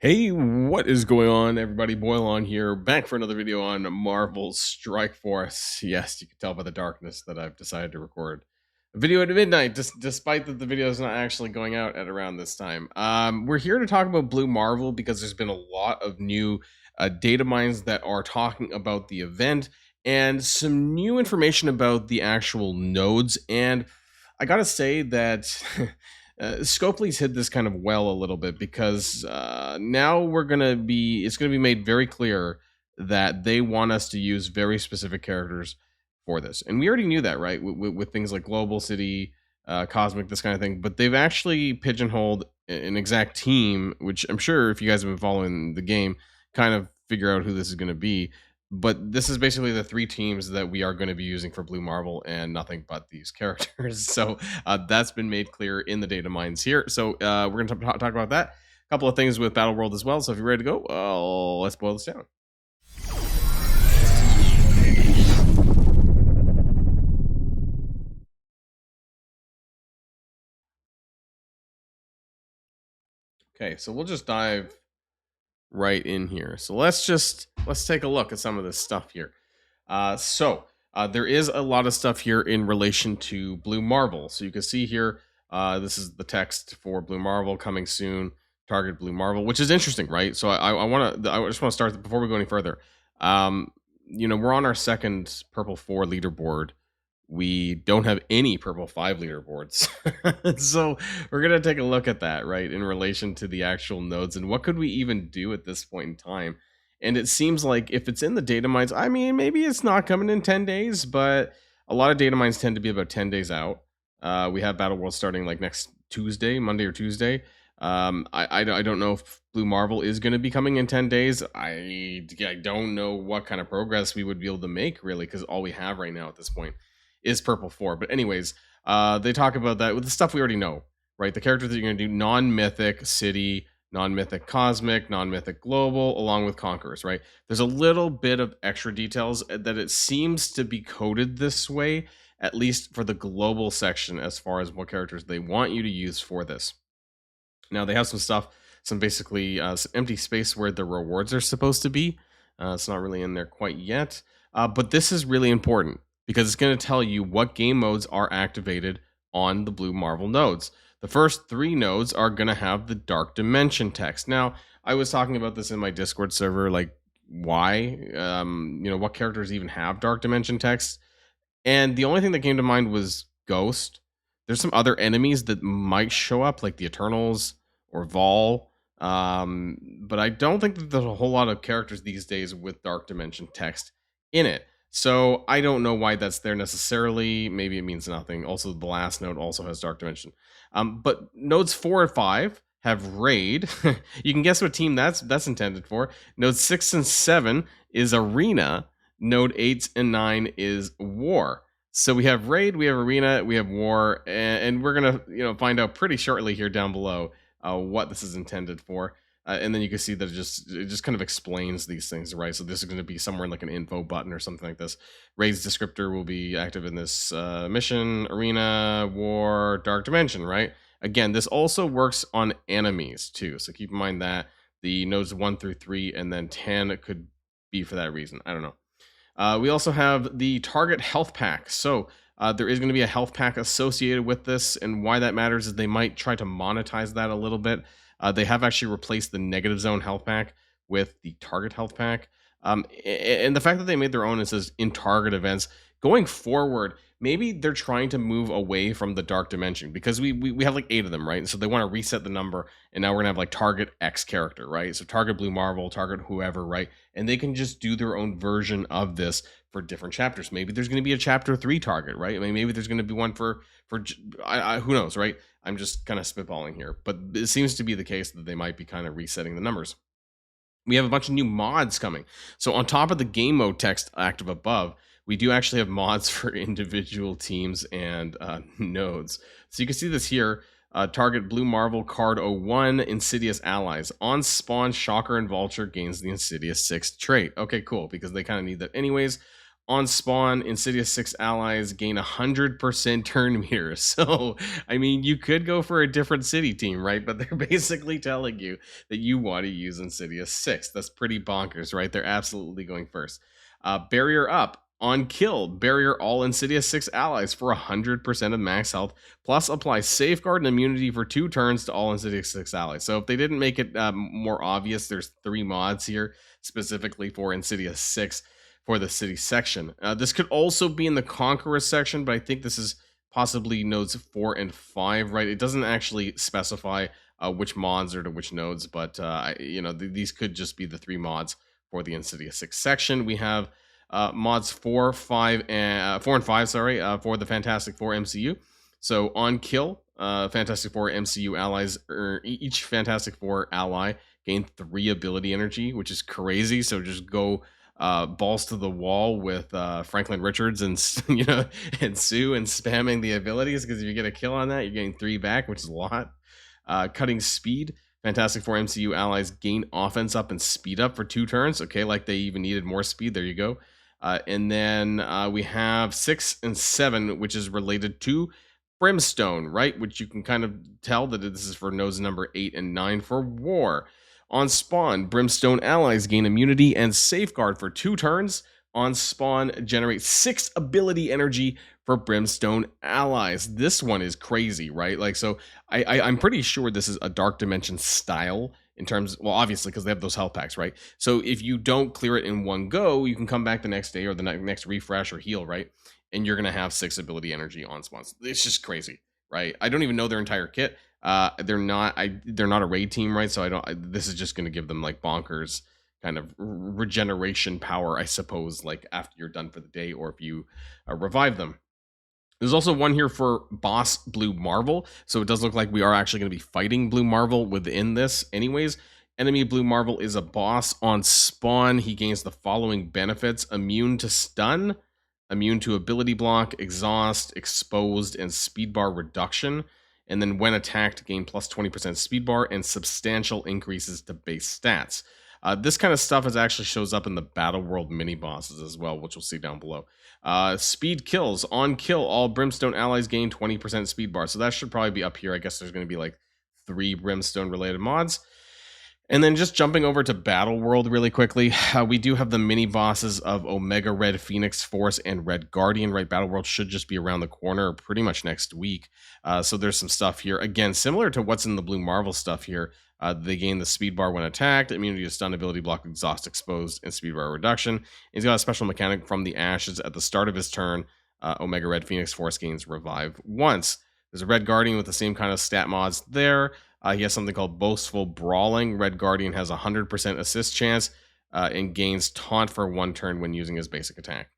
Hey, what is going on, everybody? Boilon here, back for another video on Marvel's Strike Force. Yes, you can tell by the darkness that I've decided to record a video at midnight, despite that the video is not actually going out at around this time. We're here to talk about Blue Marvel because there's been a lot of new data mines that are talking about the event and some new information about the actual nodes. And I gotta say that Scopely's hid this kind of well a little bit because now it's gonna be made very clear that they want us to use very specific characters for this, and we already knew that, right? With things like Global City, Cosmic, this kind of thing. But they've actually pigeonholed an exact team, which I'm sure if you guys have been following the game, kind of figure out who this is going to be. But this is basically the three teams that we are going to be using for Blue Marvel and nothing but these characters. So that's been made clear in the data mines here. So we're going to talk about that. A couple of things with Battle World as well. So if you're ready to go, let's boil this down. Okay, so we'll just dive right in here. So let's take a look at some of this stuff here. There is a lot of stuff here in relation to Blue Marvel. So you can see here, this is the text for Blue Marvel coming soon. Target Blue Marvel, which is interesting, right? So I just want to start before we go any further. We're on our second Purple 4 leaderboard. We don't have any Purple 5 leaderboards. So we're going to take a look at that, right, in relation to the actual nodes and what could we even do at this point in time. And it seems like if it's in the data mines, I mean, maybe it's not coming in 10 days, but a lot of data mines tend to be about 10 days out. We have Battle World starting like next Tuesday, Monday or Tuesday. I don't know if Blue Marvel is going to be coming in 10 days. I don't know what kind of progress we would be able to make, really, because all we have right now at this point is Purple 4. But anyways, they talk about that with the stuff we already know, right? The characters that you're going to do: non-mythic city, non-mythic cosmic, non-mythic global, along with conquerors, right? There's a little bit of extra details that it seems to be coded this way, at least for the global section, as far as what characters they want you to use for this. Now they have some stuff, some basically some empty space where the rewards are supposed to be. It's not really in there quite yet, but this is really important because it's going to tell you what game modes are activated on the Blue Marvel nodes. The first three nodes are going to have the Dark Dimension text. Now, I was talking about this in my Discord server, like why, what characters even have Dark Dimension text? And the only thing that came to mind was Ghost. There's some other enemies that might show up, like the Eternals or Vol. But I don't think that there's a whole lot of characters these days with Dark Dimension text in it. So I don't know why that's there necessarily. Maybe it means nothing. Also, the last node also has Dark Dimension. But nodes 4 and 5 have Raid. You can guess what team that's intended for. Nodes 6 and 7 is Arena. Node 8 and 9 is War. So we have Raid, we have Arena, we have War, and we're gonna find out pretty shortly here down below what this is intended for. And then you can see that it just kind of explains these things, right? So this is going to be somewhere in like an info button or something like this. Raid's descriptor will be active in this mission, Arena, War, Dark Dimension, right? Again, this also works on enemies too. So keep in mind that the nodes 1 through 3 and then 10 could be for that reason. I don't know. We also have the target health pack. So there is going to be a health pack associated with this, and why that matters is they might try to monetize that a little bit. They have actually replaced the negative zone health pack with the target health pack. And the fact that they made their own, it says in target events, going forward, maybe they're trying to move away from the Dark Dimension because we have like 8 of them, right? So they want to reset the number, and now we're gonna have like target X character, right? So target Blue Marvel, target whoever, right? And they can just do their own version of this for different chapters. Maybe there's going to be a chapter 3 target, right? I mean, maybe there's going to be one for who knows, right? I'm just kind of spitballing here, but it seems to be the case that they might be kind of resetting the numbers. We have a bunch of new mods coming. So on top of the game mode text active above, we do actually have mods for individual teams and nodes. So you can see this here. Target Blue Marvel card 01, Insidious Allies. On spawn, Shocker and Vulture gains the Insidious 6th trait. Okay, cool, because they kind of need that anyways. On spawn, Insidious 6 allies gain 100% turn meter. So, I mean, you could go for a different city team, right? But they're basically telling you that you want to use Insidious 6. That's pretty bonkers, right? They're absolutely going first. Barrier up. On kill, barrier all Insidious 6 allies for 100% of max health, plus apply safeguard and immunity for 2 turns to all Insidious 6 allies. So if they didn't make it more obvious, there's 3 mods here specifically for Insidious 6 for the city section. This could also be in the Conqueror section, but I think this is possibly nodes 4 and 5, right? It doesn't actually specify which mods are to which nodes, but these could just be the 3 mods for the Insidious 6 section. We have mods 4, 5, and 4 and 5, for the Fantastic Four MCU. So on kill, Fantastic Four MCU allies, each Fantastic Four ally gain 3 ability energy, which is crazy. So just go balls to the wall with Franklin Richards and and Sue and spamming the abilities, because if you get a kill on that, you're getting 3 back, which is a lot. Cutting speed. Fantastic Four MCU allies gain offense up and speed up for 2 turns. Okay, like they even needed more speed. There you go. And then we have 6 and 7, which is related to Brimstone, right? Which you can kind of tell that this is for nodes number 8 and 9 for war. On spawn, Brimstone allies gain immunity and safeguard for 2 turns. On spawn, generate 6 ability energy for Brimstone allies. This one is crazy, right? Like, so I'm pretty sure this is a Dark Dimension style in terms, well, obviously, because they have those health packs, right? So if you don't clear it in one go, you can come back the next day or the next refresh or heal, right? And you're going to have 6 ability energy on spawns. It's just crazy, right? I don't even know their entire kit. They're not a raid team, right? So this is just going to give them like bonkers kind of regeneration power, I suppose, like after you're done for the day, or if you revive them. There's also one here for Boss Blue Marvel. So it does look like we are actually going to be fighting Blue Marvel within this anyways. Enemy Blue Marvel is a boss. On spawn, he gains the following benefits: immune to stun, immune to ability block, exhaust, exposed, and speed bar reduction. And then when attacked, gain plus 20% speed bar and substantial increases to base stats. This kind of stuff actually shows up in the Battle World mini bosses as well, which we'll see down below. Speed kills. On kill, all Brimstone allies gain 20% speed bar. So that should probably be up here. I guess there's going to be like 3 Brimstone related mods. And then just jumping over to Battle World really quickly, we do have the mini bosses of Omega Red Phoenix Force and Red Guardian, right? Battle World should just be around the corner pretty much next week. So there's some stuff here. Again, similar to what's in the Blue Marvel stuff here. They gain the speed bar when attacked, immunity to stun, ability block, exhaust, exposed, and speed bar reduction. He's got a special mechanic from the ashes at the start of his turn. Omega Red Phoenix Force gains revive once. There's a Red Guardian with the same kind of stat mods there. He has something called Boastful Brawling. Red Guardian has a 100% assist chance and gains taunt for 1 turn when using his basic attack.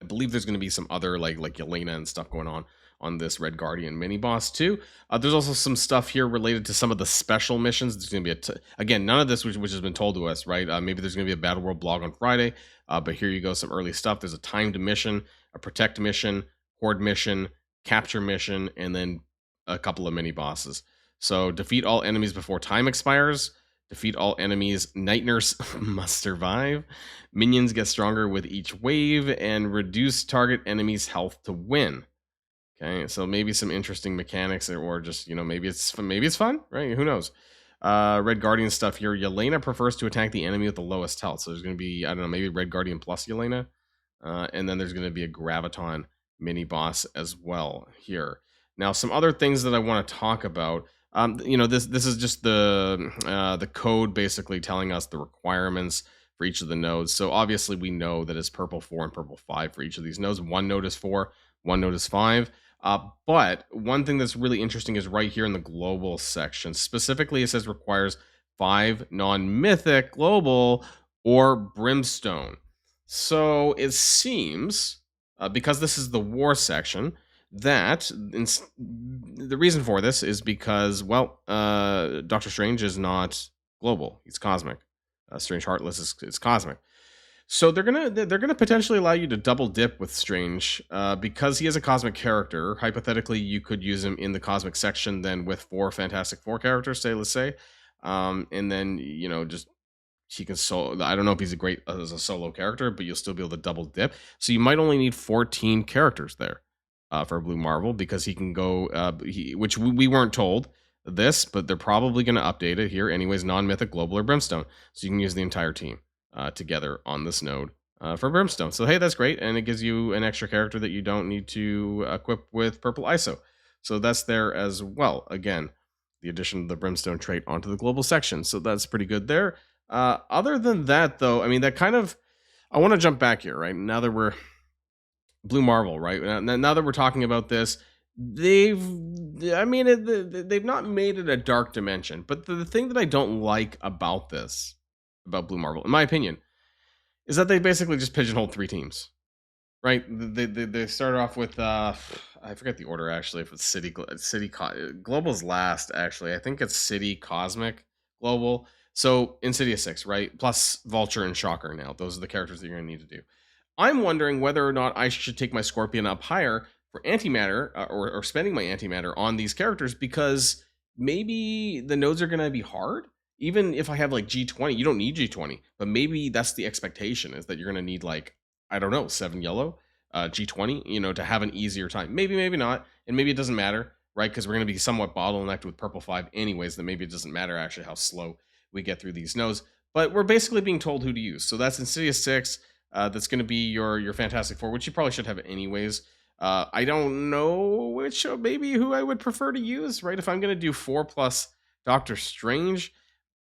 I believe there's going to be some other like Yelena and stuff going on this Red Guardian mini boss too. There's also some stuff here related to some of the special missions. There's going to be again, none of this which has been told to us, right? Maybe there's going to be a Battle World blog on Friday, but here you go, some early stuff. There's a timed mission, a protect mission, horde mission, capture mission, and then a couple of mini bosses. So defeat all enemies before time expires. Defeat all enemies. Night Nurse must survive. Minions get stronger with each wave, and reduce target enemies' health to win. Okay, so maybe some interesting mechanics, or just maybe it's fun, right? Who knows? Red Guardian stuff here. Yelena prefers to attack the enemy with the lowest health, so there's going to be, I don't know, maybe Red Guardian plus Yelena, and then there's going to be a Graviton mini boss as well here. Now, some other things that I want to talk about. This is just the code basically telling us the requirements for each of the nodes. So obviously we know that it's purple 4 and purple 5 for each of these nodes. One node is 4, one node is 5. But one thing that's really interesting is right here in the global section. Specifically, it says requires 5 non-mythic global or brimstone. So it seems, because this is the war section, that the reason for this is because, well, Doctor Strange is not global; he's cosmic. Strange Heartless is cosmic. So they're gonna potentially allow you to double dip with Strange because he is a cosmic character. Hypothetically, you could use him in the cosmic section then with 4 Fantastic Four characters, let's say, and then just he can solo. I don't know if he's a great as a solo character, but you'll still be able to double dip. So you might only need 14 characters there for Blue Marvel because he can go. Which we weren't told this, but they're probably going to update it here, anyways. Non-mythic, global, or brimstone, so you can use the entire team together on this node for brimstone. So hey, that's great, and it gives you an extra character that you don't need to equip with purple ISO. So that's there as well. Again, the addition of the brimstone trait onto the global section. So that's pretty good there. Other than that, though, I mean, that kind of, I want to jump back here, right? Now that we're Blue Marvel, right? Now that we're talking about this, they've, I mean, they've not made it a dark dimension. But the thing that I don't like about this, about Blue Marvel, in my opinion, is that they basically just pigeonholed 3 teams. Right, they started off with I forget the order actually. If it's Global's last actually, I think it's City, Cosmic, Global. So Insidious 6, right? Plus Vulture and Shocker. Now those are the characters that you're gonna need to do. I'm wondering whether or not I should take my Scorpion up higher for antimatter or spending my antimatter on these characters because maybe the nodes are gonna be hard. Even if I have like G20, you don't need G20, but maybe that's the expectation is that you're gonna need like I don't know, 7 yellow, G20, to have an easier time. Maybe, maybe not. And maybe it doesn't matter, right? Because we're going to be somewhat bottlenecked with purple 5 anyways, that maybe it doesn't matter actually how slow we get through these nodes. But we're basically being told who to use. So that's Insidious 6. That's going to be your Fantastic Four, which you probably should have anyways. I don't know maybe who I would prefer to use, right? If I'm going to do 4 plus Doctor Strange,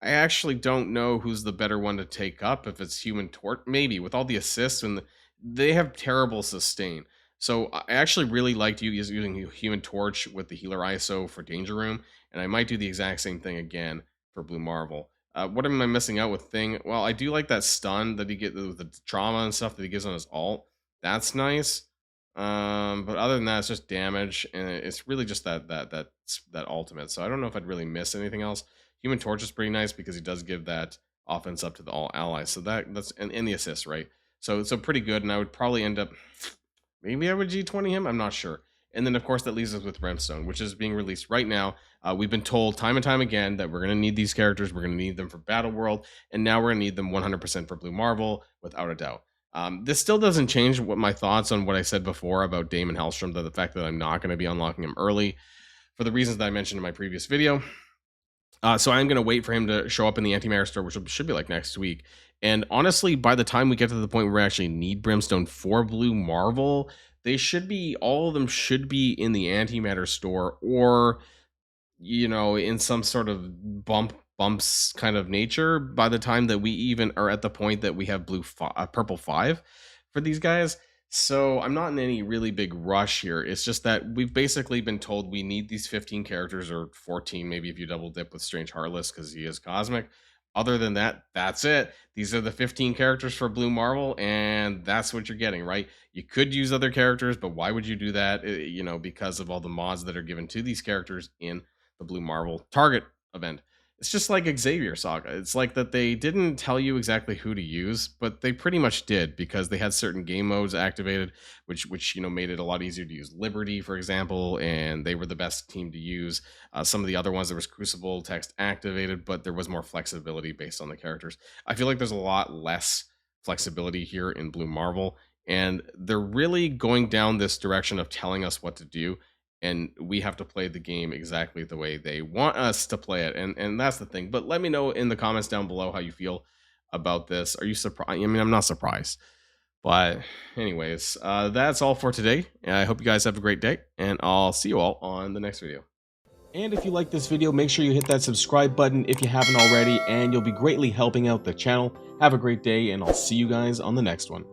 I actually don't know who's the better one to take up. If it's Human Torch, maybe with all the assists and they have terrible sustain. So I actually really liked using Human Torch with the healer ISO for Danger Room, and I might do the exact same thing again for Blue Marvel. What am I missing out with Thing? Well, I do like that stun that he gets with the trauma and stuff that he gives on his ult. That's nice. But other than that, it's just damage, and it's really just that ultimate. So I don't know if I'd really miss anything else. Human Torch is pretty nice because he does give that offense up to the all allies. So that's and the assist, right? So pretty good. And I would probably end up maybe I would G20 him. I'm not sure. And then of course that leaves us with Brimstone, which is being released right now. We've been told time and time again that we're going to need these characters. We're going to need them for Battle World, and now we're going to need them 100% for Blue Marvel, without a doubt. This still doesn't change what my thoughts on what I said before about Damon Hellstrom, the fact that I'm not going to be unlocking him early for the reasons that I mentioned in my previous video. So I'm going to wait for him to show up in the antimatter store, which should be like next week. And honestly, by the time we get to the point where we actually need Brimstone for Blue Marvel, all of them should be in the antimatter store or, in some sort of bumps kind of nature by the time that we even are at the point that we have purple 5 for these guys. So I'm not in any really big rush here. It's just that we've basically been told we need these 15 characters, or 14 maybe if you double dip with Strange Heartless because he is Cosmic. Other than that, that's it. These are the 15 characters for Blue Marvel, and that's what you're getting, right? You could use other characters, but why would you do that? Because of all the mods that are given to these characters in the Blue Marvel Target event. It's just like Xavier Saga. It's like that they didn't tell you exactly who to use, but they pretty much did because they had certain game modes activated, which made it a lot easier to use. Liberty, for example, and they were the best team to use. Some of the other ones, there was Crucible text activated, but there was more flexibility based on the characters. I feel like there's a lot less flexibility here in Blue Marvel, and they're really going down this direction of telling us what to do, and we have to play the game exactly the way they want us to play it. And that's the thing. But let me know in the comments down below how you feel about this. Are you surprised? I mean, I'm not surprised. But anyways, that's all for today. I hope you guys have a great day, and I'll see you all on the next video. And if you like this video, make sure you hit that subscribe button if you haven't already, and you'll be greatly helping out the channel. Have a great day, and I'll see you guys on the next one.